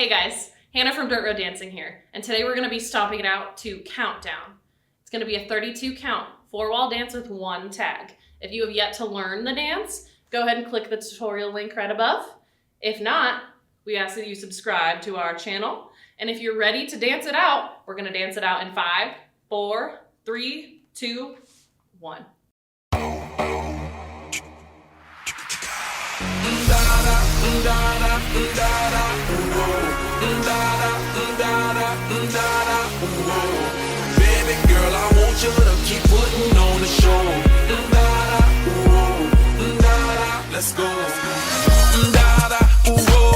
Hey guys, Hannah from Dirt Road Dancing here, and today we're going to be stomping it out to Countdown. It's going to be a 32 count, 4-wall dance with 1 tag. If you have yet to learn the dance, go ahead and click the tutorial link right above. If not, we ask that you subscribe to our channel, and if you're ready to dance it out, we're going to dance it out in 5, 4, 3, 2, 1. Baby girl, I want you to keep putting on the show. Let's go.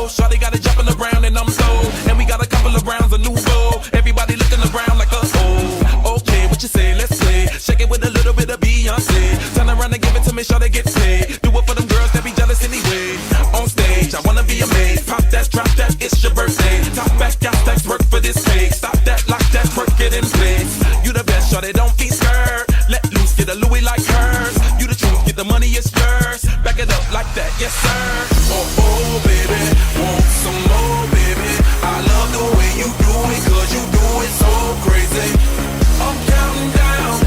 Shawty got it jumping around and I'm slow. And we got a couple of rounds of nouveau. Everybody looking around like okay, what you say? Let's play. Shake it with a little bit of Beyonce. Turn around and give it to me, shawty get paid. Do it for them girls that be jealous anyway. On stage, I wanna be amazed. Pop that, drop that, it's your birthday. Top back, got stacks, work for this cake. Stop that, lock that, work it in place. You the best, shawty, don't be scared. Let loose, get a Louis like hers. You the truth, get the money, it's yours. Back it up like that, yes sir. Oh baby, want some more, baby. I love the way you do it, cause you do it so crazy. I'm counting down,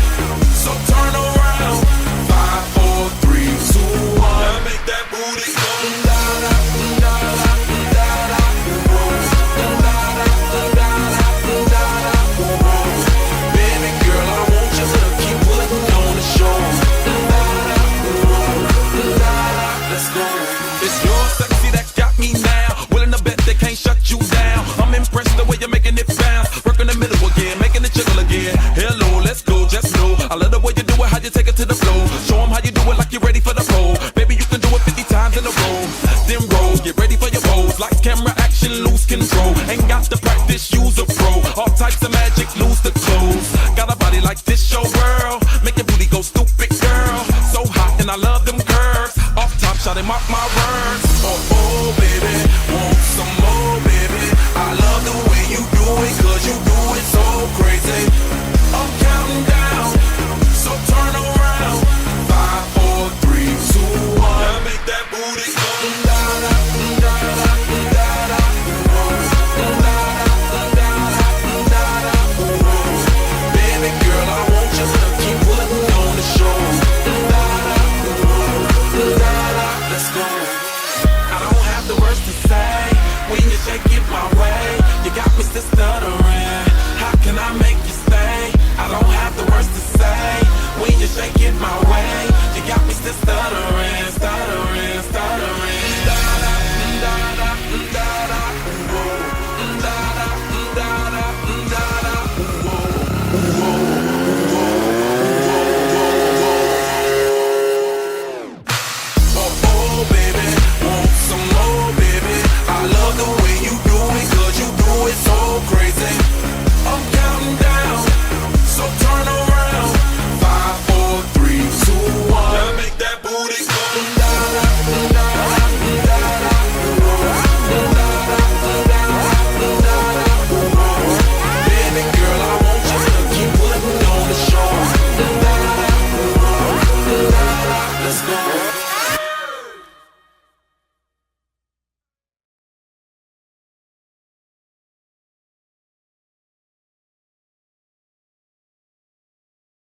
so turn around. 5, 4, 3, 2, 1. Now make that booty go. Baby girl, I want you to keep putting on the show. Let's go. It's your sexy that got me now. Willing to bet they can't shut you down. I'm impressed the way you're making it bounce. Work in the middle again, making it jiggle again. Hello, let's go, just know I love the way you do it, how you take it to the floor. Show them how you do it like you're ready for the pole. Baby, you can do it 50 times in a row. Then roll, get ready for your pose. Lights, camera, action, lose control. Ain't got to practice, use a pro. All types of magic, lose the clothes. Got a body like this, show world. Make your booty go stupid, girl. So hot and I love them curves. Off top, shot him mark my words. Oh baby, want some more, baby. I love the way you do it, cause you do it so crazy. I'm counting down, so turn around. 5, 4, 3, 2, 1. Now make that booty go. Baby girl, I want you to keep putting on the show. Let's go. I don't have the words to say when you shake it my way. You got me still stuttering. How can I make you stay? I don't have the words to say when you shake it my way. You got me still stuttering, stuttering, stuttering. Oh baby, want some more, baby. I love the way you do it, cause you do it so crazy. I'm counting down, so turn around. 5, 4, 3, 2, 1. Now make that booty go.